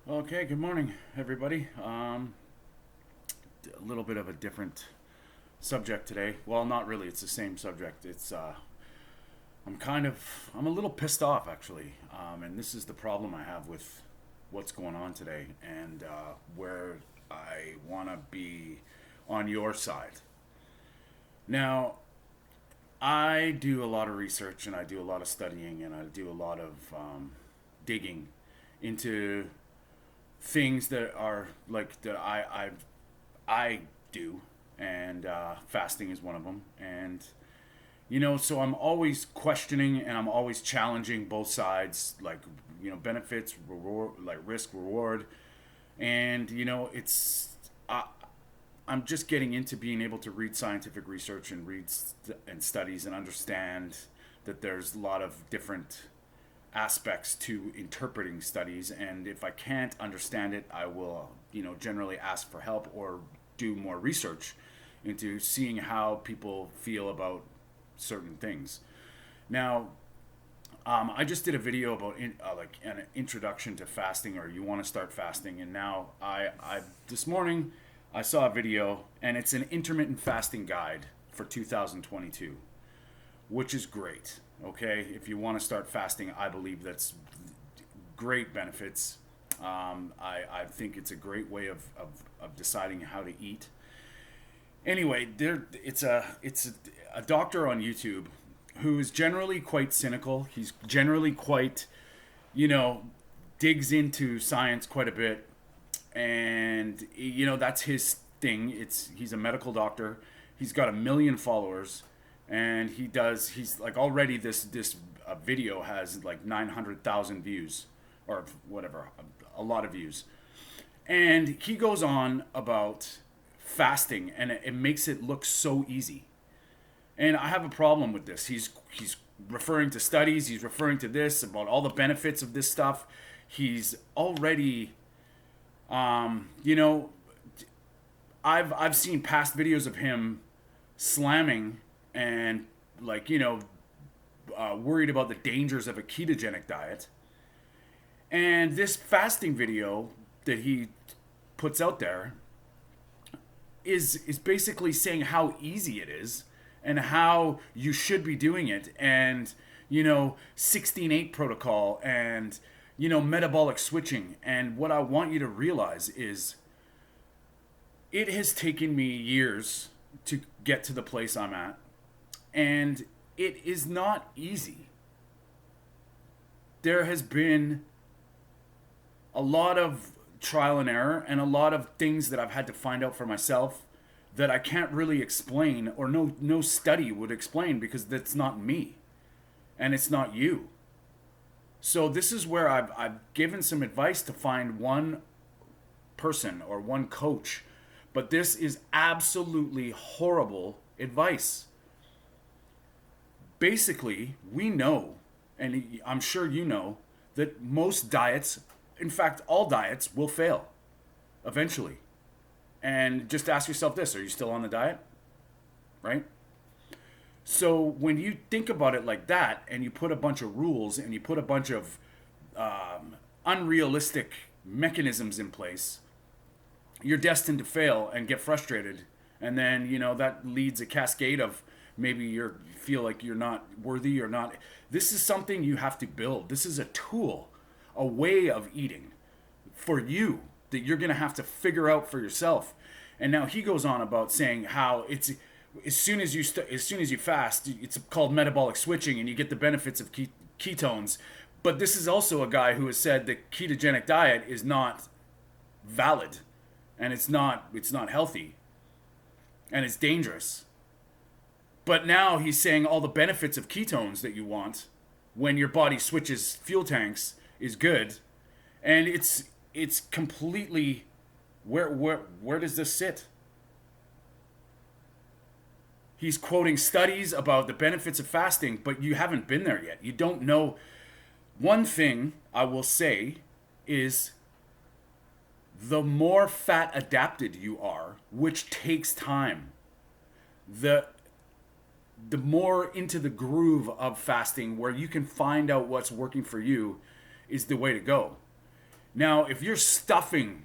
Okay, good morning, everybody. A little bit of a different subject today. Well, not really. It's the same subject. I'm a little pissed off actually, and this is the problem I have with what's going on today, and where I want to be on your side. Now, I do a lot of research and I do a lot of studying and I do a lot of digging into things that are like that I do, and fasting is one of them. And so I'm always questioning and I'm always challenging both sides, like benefits, reward, like risk, reward, and I'm just getting into being able to read scientific research and and studies and understand that there's a lot of different aspects to interpreting studies, and if I can't understand it I will generally ask for help or do more research into seeing how people feel about certain things. Now, I just did a video about like an introduction to fasting, or you want to start fasting, and now I this morning I saw a video and it's an intermittent fasting guide for 2022, which is great. Okay, if you want to start fasting, I believe that's great benefits. I think it's a great way of deciding how to eat. Anyway, it's a doctor on YouTube who is generally quite cynical. He's generally quite, you know, digs into science quite a bit, and that's his thing. He's a medical doctor. He's got 1 million followers, and he's like already this video has like 900,000 views or whatever, a lot of views. And he goes on about fasting, and it makes it look so easy. And I have a problem with this. He's referring to studies. He's referring to this about all the benefits of this stuff. He's already, you know, I've seen past videos of him slamming and worried about the dangers of a ketogenic diet. And this fasting video that he puts out there is basically saying how easy it is and how you should be doing it, and 16-8 protocol, and metabolic switching. And what I want you to realize is it has taken me years to get to the place I'm at, and it is not easy. There has been a lot of trial and error and a lot of things that I've had to find out for myself that I can't really explain, or no study would explain, because that's not me and it's not you. So this is where I've given some advice to find one person or one coach, but this is absolutely horrible advice. Basically, we know, and I'm sure you know, that most diets, in fact, all diets, will fail eventually. And just ask yourself this: are you still on the diet? Right? So when you think about it like that, and you put a bunch of rules and you put a bunch of unrealistic mechanisms in place, you're destined to fail and get frustrated. And then, that leads a cascade of maybe you feel like you're not worthy or not. This is something you have to build. This is a tool, a way of eating for you that you're going to have to figure out for yourself. And now he goes on about saying how it's as soon as you fast, it's called metabolic switching, and you get the benefits of ketones. But this is also a guy who has said the ketogenic diet is not valid, and it's not healthy, and it's dangerous. But now he's saying all the benefits of ketones that you want when your body switches fuel tanks is good, and it's completely, where does this sit? He's quoting studies about the benefits of fasting, but you haven't been there yet. You don't know. One thing I will say is the more fat adapted you are, which takes time, the more into the groove of fasting, where you can find out what's working for you, is the way to go. Now, if you're stuffing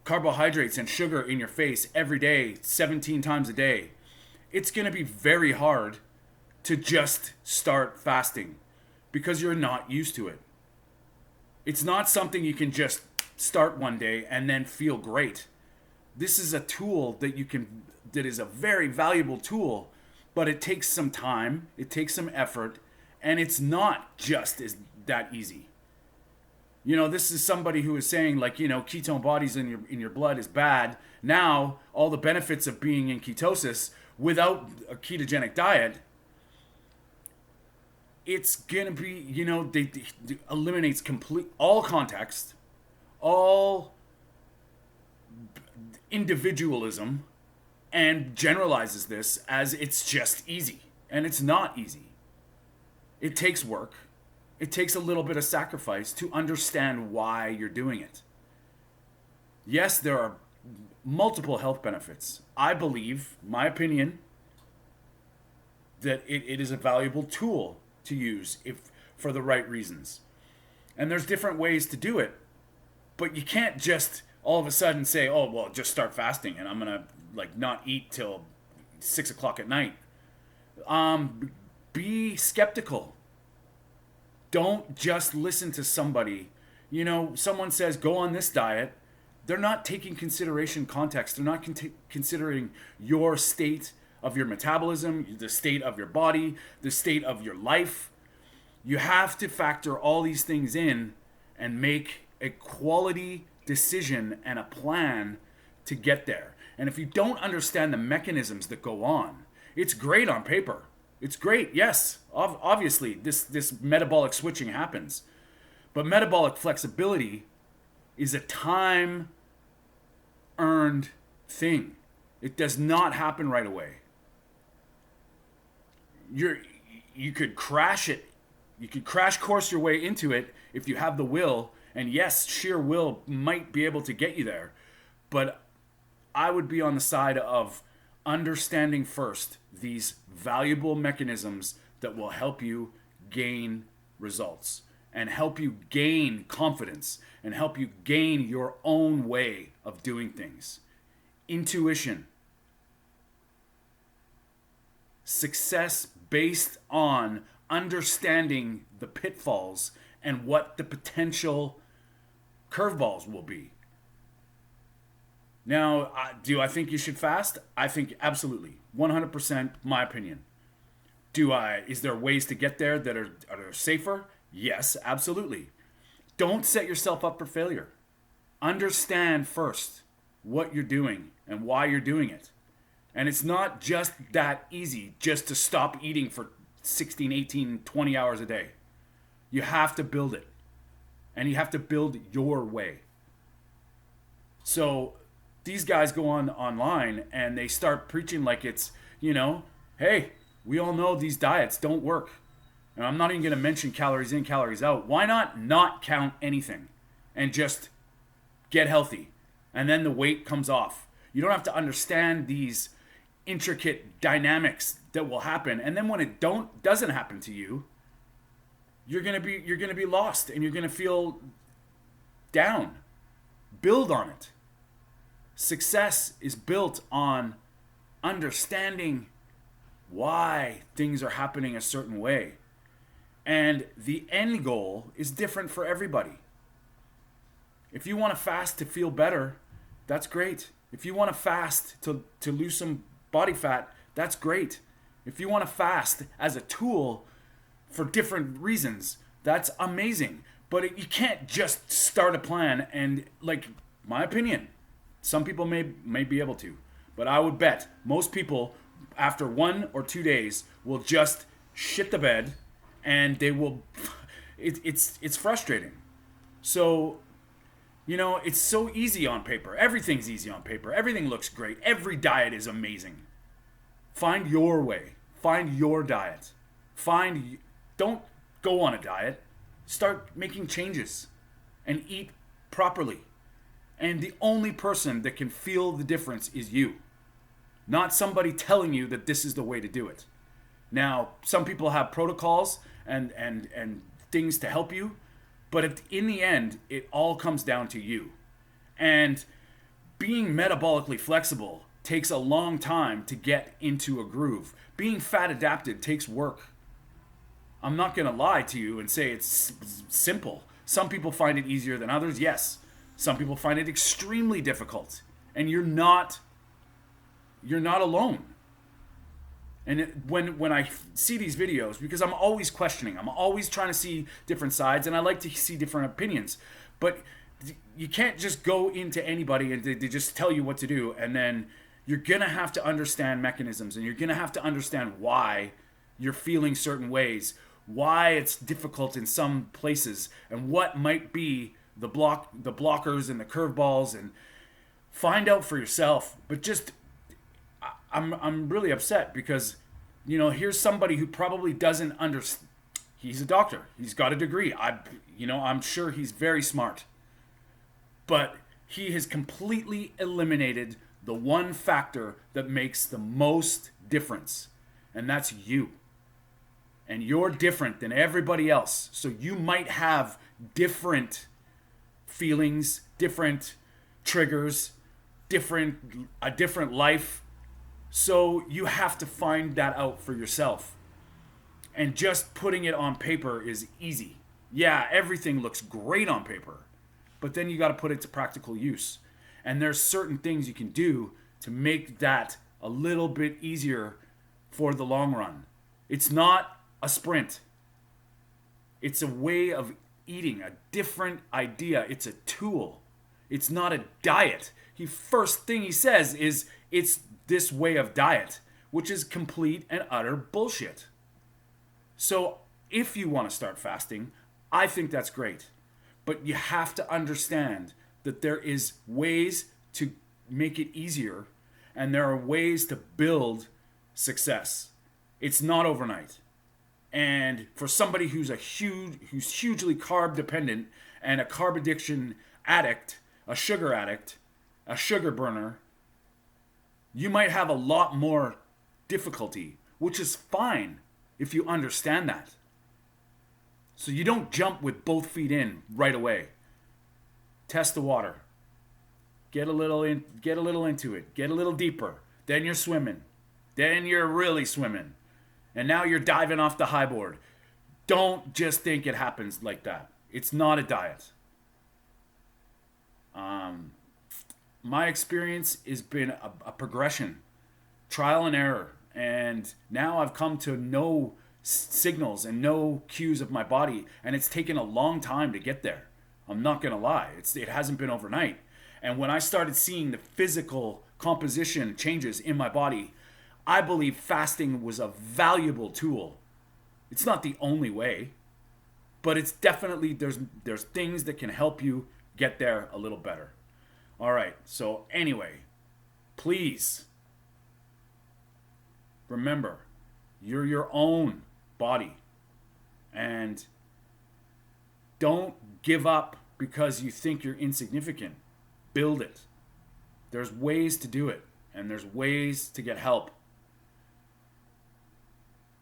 carbohydrates and sugar in your face every day, 17 times a day, it's going to be very hard to just start fasting because you're not used to it. It's not something you can just start one day and then feel great. This is a tool that is a very valuable tool, but it takes some time, it takes some effort, and it's not just that easy. This is somebody who is saying, like, ketone bodies in your blood is bad. Now, all the benefits of being in ketosis without a ketogenic diet, it's gonna be, they eliminates all context, all individualism, and generalizes this as it's just easy. And it's not easy. It takes work. It takes a little bit of sacrifice to understand why you're doing it. Yes, there are multiple health benefits. I believe, my opinion, that it is a valuable tool to use if for the right reasons. And there's different ways to do it, but you can't just all of a sudden say, oh, well, just start fasting and I'm going to not eat till 6 o'clock at night. Be skeptical. Don't just listen to somebody. Someone says, go on this diet. They're not taking consideration context. They're not considering your state of your metabolism, the state of your body, the state of your life. You have to factor all these things in and make a quality decision and a plan to get there. And if you don't understand the mechanisms that go on, it's great on paper. It's great, yes. Obviously, this metabolic switching happens. But metabolic flexibility is a time-earned thing. It does not happen right away. You could crash it. You could crash course your way into it if you have the will. And yes, sheer will might be able to get you there. But I would be on the side of understanding first these valuable mechanisms that will help you gain results and help you gain confidence and help you gain your own way of doing things. Intuition. Success based on understanding the pitfalls and what the potential curveballs will be. Now, do I think you should fast? I think absolutely. 100% my opinion. Is there ways to get there that are safer? Yes, absolutely. Don't set yourself up for failure. Understand first what you're doing and why you're doing it. And it's not just that easy just to stop eating for 16, 18, 20 hours a day. You have to build it. And you have to build your way. So these guys go online and they start preaching like it's, hey, we all know these diets don't work. And I'm not even going to mention calories in, calories out. Why not count anything and just get healthy? And then the weight comes off. You don't have to understand these intricate dynamics that will happen. And then when it doesn't happen to you, you're going to be lost and you're going to feel down. Build on it. Success is built on understanding why things are happening a certain way. And the end goal is different for everybody. If you want to fast to feel better, that's great. If you want to fast to lose some body fat, that's great. If you want to fast as a tool for different reasons, that's amazing. But you can't just start a plan and, my opinion, some people may be able to, but I would bet most people after 1 or 2 days will just shit the bed and they will, it's frustrating. So, it's so easy on paper. Everything's easy on paper. Everything looks great. Every diet is amazing. Find your way. Find your diet. Don't go on a diet. Start making changes and eat properly. And the only person that can feel the difference is you. Not somebody telling you that this is the way to do it. Now, some people have protocols and things to help you. But in the end, it all comes down to you. And being metabolically flexible takes a long time to get into a groove. Being fat adapted takes work. I'm not going to lie to you and say it's simple. Some people find it easier than others, yes. Some people find it extremely difficult. And you're not alone. And when I see these videos, because I'm always questioning, I'm always trying to see different sides, and I like to see different opinions. But you can't just go into anybody and they just tell you what to do, and then you're going to have to understand mechanisms, and you're going to have to understand why you're feeling certain ways, why it's difficult in some places, and what might be the blockers and the curveballs, and find out for yourself. But just I'm really upset because, here's somebody who probably doesn't understand. He's a doctor. He's got a degree. I'm sure he's very smart. But he has completely eliminated the one factor that makes the most difference, and that's you. And you're different than everybody else. So you might have different feelings, different triggers, a different life. So you have to find that out for yourself. And just putting it on paper is easy. Yeah, everything looks great on paper, but then you got to put it to practical use. And there's certain things you can do to make that a little bit easier for the long run. It's not a sprint. It's a way of eating, a different idea. It's a tool. It's not a diet. First thing he says is it's this way of diet, which is complete and utter bullshit. So if you want to start fasting, I think that's great. But you have to understand that there is ways to make it easier, and there are ways to build success. It's not overnight. And for somebody who's hugely carb dependent and a carb addiction addict, a sugar burner, you might have a lot more difficulty, which is fine if you understand that. So you don't jump with both feet in right away. Test the water. Get a little into it. Get a little deeper. Then you're swimming. Then you're really swimming. And now you're diving off the high board. Don't just think it happens like that. It's not a diet. My experience has been a progression, trial and error. And now I've come to know signals and know cues of my body. And it's taken a long time to get there. I'm not going to lie. It hasn't been overnight. And when I started seeing the physical composition changes in my body, I believe fasting was a valuable tool. It's not the only way, but it's definitely, there's things that can help you get there a little better. All right, so anyway, please remember, you're your own body, and don't give up because you think you're insignificant. Build it. There's ways to do it, and there's ways to get help.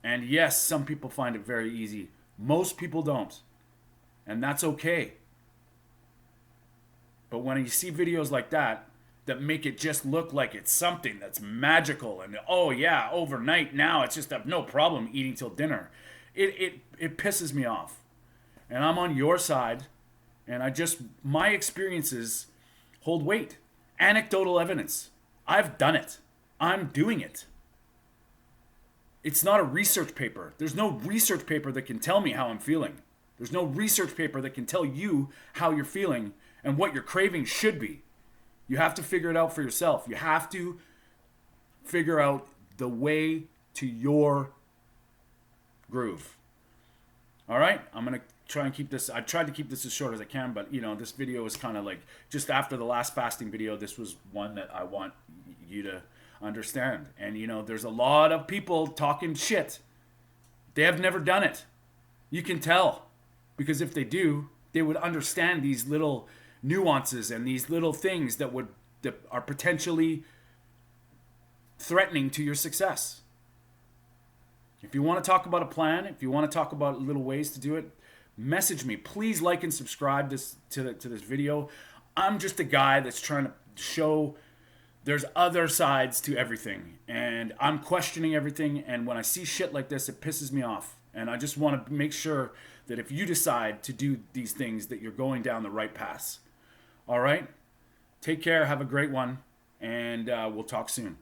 And yes, some people find it very easy. Most people don't. And that's okay. But when you see videos like that make it just look like it's something that's magical and, oh yeah, overnight now it's just no problem eating till dinner, it pisses me off. And I'm on your side, and my experiences hold weight. Anecdotal evidence. I've done it. I'm doing it. It's not a research paper. There's no research paper that can tell me how I'm feeling. There's no research paper that can tell you how you're feeling and what your craving should be. You have to figure it out for yourself. You have to figure out the way to your groove. All right? I'm going to try and keep this. I tried to keep this as short as I can, but this video is kind of like just after the last fasting video. This was one that I want you to understand. And there's a lot of people talking shit. They have never done it. You can tell, because if they do, they would understand these little nuances and these little things that are potentially threatening to your success. If you want to talk about a plan, if you want to talk about little ways to do it, message me. Please like and subscribe to this video. I'm just a guy that's trying to show there's other sides to everything, and I'm questioning everything, and when I see shit like this, it pisses me off. And I just want to make sure that if you decide to do these things, that you're going down the right path. All right? Take care, have a great one, and we'll talk soon.